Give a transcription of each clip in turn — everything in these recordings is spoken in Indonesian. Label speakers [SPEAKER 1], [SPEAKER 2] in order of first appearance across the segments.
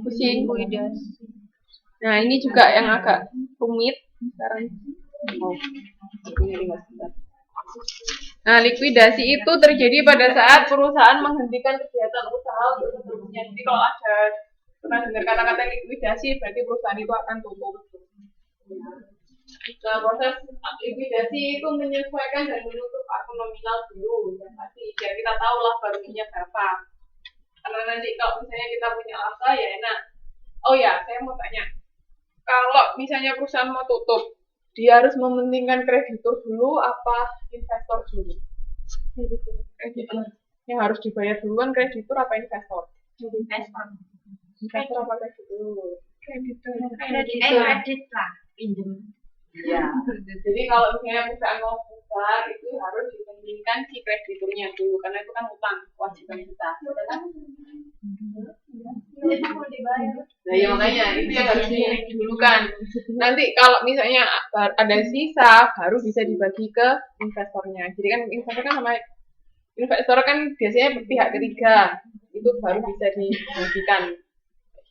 [SPEAKER 1] Pusing. Nah, ini juga yang agak rumit sekarang. Nah, likuidasi itu terjadi pada saat perusahaan menghentikan kegiatan usaha untuk seterusnya. Jadi kalau ada pernah dengar kata-kata likuidasi, berarti perusahaan itu akan tutup. Nah, proses likuidasi itu menyesuaikan dan menutup akun nominal dulu, dan pasti biar kita tahu laba ruginya berapa. Karena nanti kalau misalnya kita punya laba ya enak. Oh ya, saya mau tanya, kalau misalnya perusahaan mau tutup, dia harus mementingkan kreditur dulu apa investor dulu? Kreditur. Yang harus dibayar duluan kreditur apa investor? Investor apa kreditur?
[SPEAKER 2] Kredit lah, pinjam.
[SPEAKER 1] Ya. Jadi kalau misalnya perusahaan mau buka itu harus dipentingkan si krediturnya dulu karena itu kan utang kewajiban kita. Nah ya makanya itu yang harus didulukan. Nanti kalau misalnya ada sisa baru bisa dibagi ke investornya. Jadi kan investor kan sama investor kan biasanya pihak ketiga itu baru bisa dibagikan.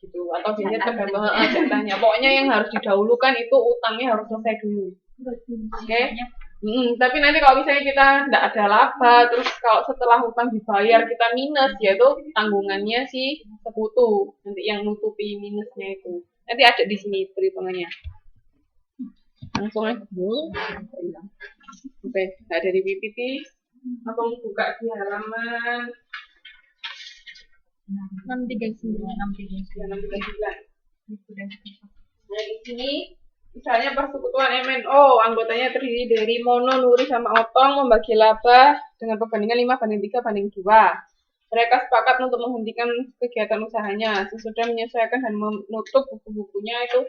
[SPEAKER 1] Gitu. Atau biasanya tergantung jatahnya. Pokoknya yang harus didahulukan itu utangnya harus selesai dulu. Oke? Tapi nanti kalau misalnya kita tidak ada laba, terus kalau setelah utang dibayar kita minus, yaitu tanggungannya si sekutu, nanti yang nutupi minusnya itu. Nanti ada di sini perhitungannya. Langsung aja dulu. Oke, nggak ada di PPT. Langsung buka di halaman
[SPEAKER 2] 639.
[SPEAKER 1] Nah, di sini misalnya persekutuan MNO anggotanya terdiri dari Mono, Nuri, sama Otong membagi laba dengan perbandingan 5:3:2. Mereka sepakat untuk menghentikan kegiatan usahanya sesudah menyesuaikan dan menutup buku-bukunya itu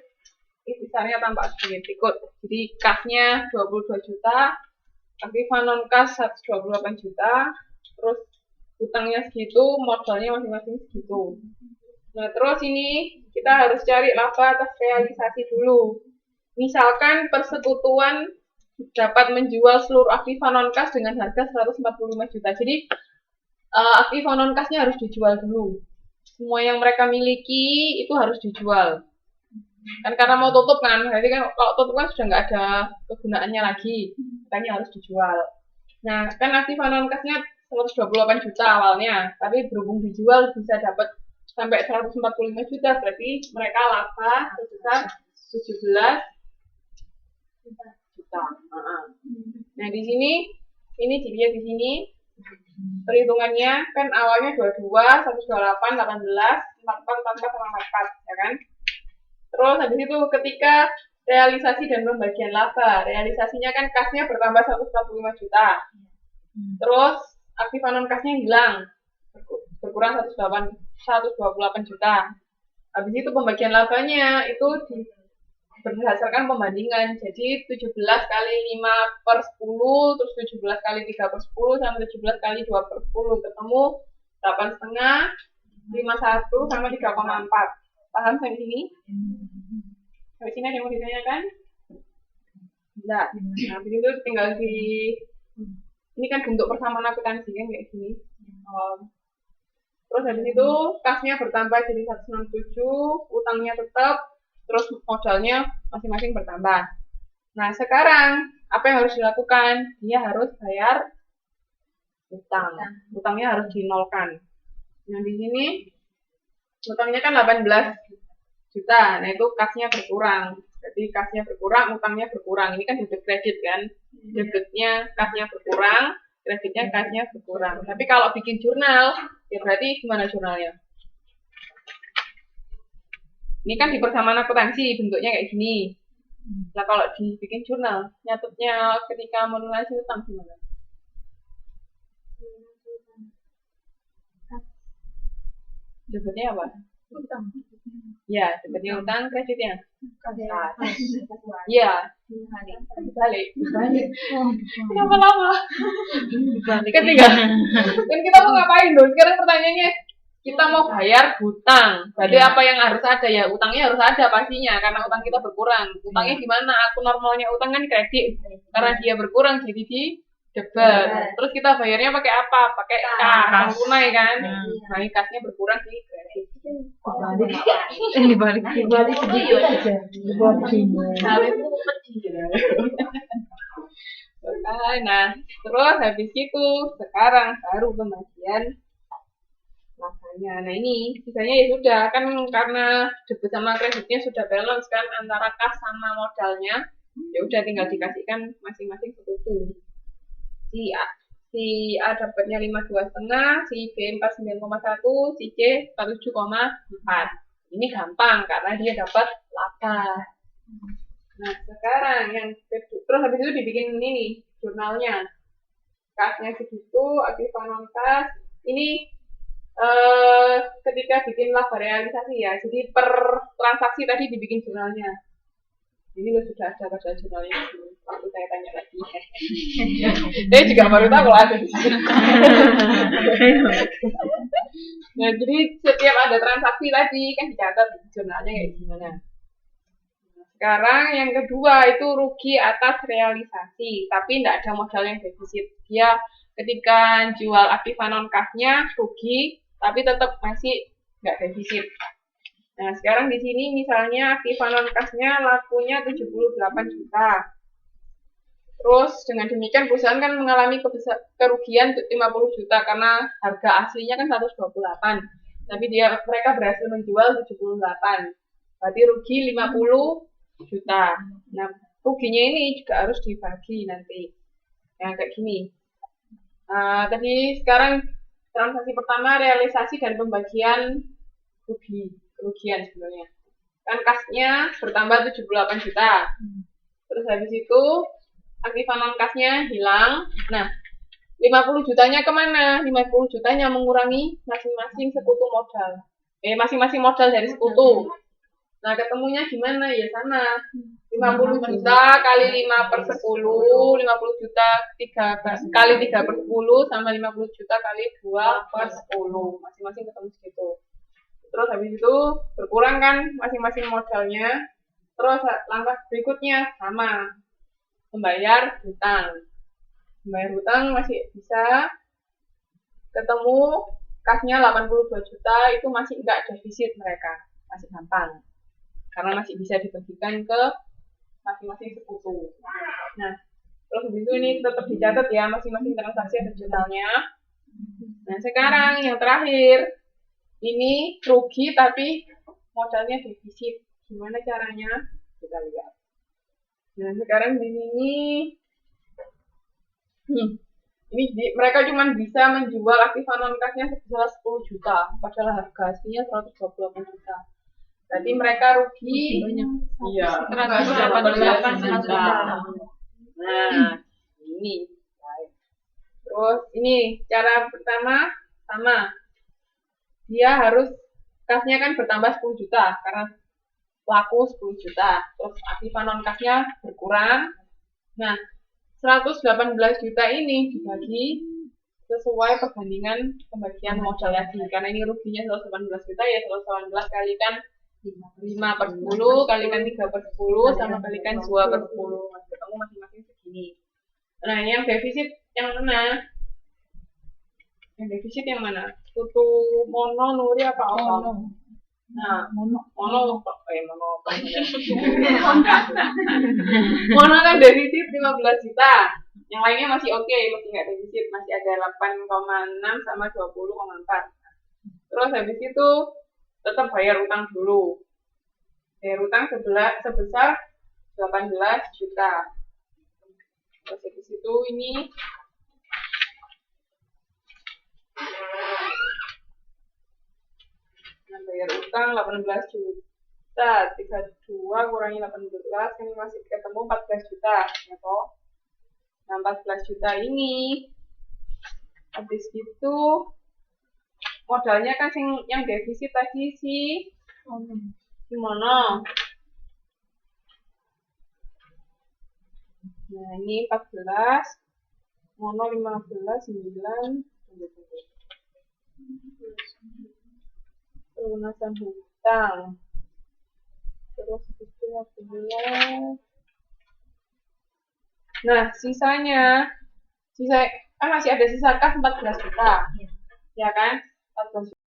[SPEAKER 1] besarnya tampak sebagai berikut. Jadi kasnya 22 juta, aktiva non kas 128 juta, terus utangnya segitu, modalnya masing-masing segitu. Nah, terus ini kita harus cari laba atas realisasi dulu. Misalkan persekutuan dapat menjual seluruh aktiva non-kas dengan harga 145 juta. Jadi, aktiva non-kasnya harus dijual dulu. Semua yang mereka miliki itu harus dijual. Kan karena mau tutup kan, berarti kan kalau tutup kan sudah nggak ada kegunaannya lagi. Makanya harus dijual. Nah, kan aktiva non-kasnya 128 juta awalnya, tapi berhubung dijual bisa dapat sampai 145 juta, berarti mereka laba sebesar 17 juta. Nah, di sini ini dilihat di sini perhitungannya kan awalnya 22, 128, 18, 44 tambah sama 44, ya kan? Terus habis itu ketika realisasi dan pembagian laba, realisasinya kan kasnya bertambah 145 juta. Terus aktiva non kasnya hilang, berkurang 128 juta. Habis itu pembagian labanya itu berdasarkan pembandingan. Jadi 17 kali 5/10, terus 17 kali 3/10, sama 17 kali 2/10 ketemu 8,5, 51 sama 3,4. Paham sampai sini? Sampai sini ada yang mau ditanyakan? Enggak. Nah, itu tinggal di ini kan bentuk persamaan akuntansi kan kayak gini. Terus habis itu kasnya bertambah jadi 167, utangnya tetap, terus modalnya masing-masing bertambah. Nah, sekarang apa yang harus dilakukan? Dia harus bayar utang. Utangnya harus dinolkan. Nah, di sini utangnya kan 18 juta. Nah, itu kasnya berkurang. Jadi kasnya berkurang, utangnya berkurang. Ini kan debit kredit kan. Debitnya kasnya berkurang, kreditnya kasnya berkurang. Tapi kalau bikin jurnal, ya berarti gimana jurnalnya? Ini kan di persamaan akuntansi bentuknya kayak gini. Nah, kalau dibikin jurnal, nyatetnya ketika melunasi utang gimana? Debitnya apa? Utang. Ya, debitnya utang, kreditnya. Iya. Balik. Kenapa lama? Ketiga. Kan kita mau ngapain dong? Sekarang pertanyaannya, kita mau bayar hutang. Berarti apa yang harus ada ya? Utangnya harus ada pastinya karena utang kita berkurang. Utangnya gimana? Akun normalnya utang kan kredit. Karena dia berkurang jadi di Debet. Terus kita bayarnya pakai apa? Pakai kas tunai kan. Nah, ini kasnya berkurang di kredit.
[SPEAKER 3] Dibalik sedikit aja.
[SPEAKER 1] Nah, terus habis itu sekarang baru pembagian labanya. Nah ini sisanya ya sudah kan karena debit sama kreditnya sudah balance kan antara kas sama modalnya. Ya udah tinggal dikasihkan masing-masing sekutu. Si A dapatnya 52,5, si B 49,1, si C 47,4. Ini gampang karena dia dapat laba. Nah sekarang yang terus habis itu dibikin ini jurnalnya. Kasnya segitu, aktifan non kas. Ini ketika bikin laba realisasi ya. Jadi per transaksi tadi dibikin jurnalnya. Ini lo sudah ada pada jurnalnya dulu. Waktu saya tanya lagi. Saya juga baru tahu kalau ada di sini. Nah, jadi setiap ada transaksi tadi kan dicatat di jurnalnya kayak gimana. Nah, sekarang yang kedua itu rugi atas realisasi, tapi tidak ada modal yang defisit. Dia ketika jual aktifan non kasnya rugi, tapi tetap masih nggak defisit. Nah, sekarang di sini misalnya aktifan non kasnya lakunya 78 juta. Terus dengan demikian perusahaan kan mengalami kerugian 50 juta karena harga aslinya kan 128. Tapi mereka berhasil menjual 78. Berarti rugi 50 juta. Nah, ruginya ini juga harus dibagi nanti. Yang kayak gini. Tadi sekarang transaksi pertama realisasi dan pembagian kerugian sebenarnya. Kan kasnya bertambah 78 juta. Terus habis itu aktifan non kasnya hilang. Nah, 50 jutanya kemana? 50 jutanya mengurangi masing-masing sekutu modal. Masing-masing modal dari sekutu. Nah, ketemunya gimana? Ya sana. 50 juta kali 5 per 10, 50 juta kali 3 per 10, sama 50 juta kali 2 per 10. Masing-masing ketemu segitu. Terus habis itu berkurang kan masing-masing modalnya. Terus langkah berikutnya sama. Membayar hutang. Membayar hutang masih bisa ketemu kasnya 82 juta itu masih enggak defisit mereka. Masih gampang. Karena masih bisa dibagikan ke masing-masing sekutu. Nah, terus habis itu ini tetap dicatat ya masing-masing transaksi ada jurnalnya. Nah, sekarang yang terakhir ini rugi tapi modalnya defisit. Gimana caranya? Kita lihat. Nah, sekarang di sini mereka cuma bisa menjual aktifan non kasnya sebesar 10 juta, padahal harga aslinya 128 juta. Berarti mereka rugi banyak. Iya, 188 juta. Nah, ini. Terus ini cara pertama sama. Dia harus kasnya kan bertambah 10 juta karena laku 10 juta. Terus aktifan non kasnya berkurang. Nah, 118 juta ini dibagi sesuai perbandingan pembagian modal lagi. Karena ini ruginya 118 juta ya 118 kalikan 5 per 10 kalikan 3 per 10 sama kalikan 2 per 10. Ketemu masing-masing segini. Nah, ini yang defisit yang mana? Yang defisit yang mana? Sekutu mono, nuri apa oktam? Nah, mono kan defisit 15 juta. Yang lainnya masih oke, masih nggak defisit, masih ada 8,6 sama 20,4. Terus habis itu tetap bayar utang dulu. Bayar utang sebesar 18 juta. Terus habis itu ini bayar utang 18 juta, 32 kurangi 18, ini masih ketemu 14 juta, ya toh? Nah, 14 juta ini habis itu modalnya kan yang defisit tadi si mono. Nah, ini 14, mono 15, 9, pelunasan hutang. Terus itu 15. Nah, sisanya Sisa kan masih ada sisa kas 14 juta.
[SPEAKER 2] Iya.
[SPEAKER 1] Ya kan? 14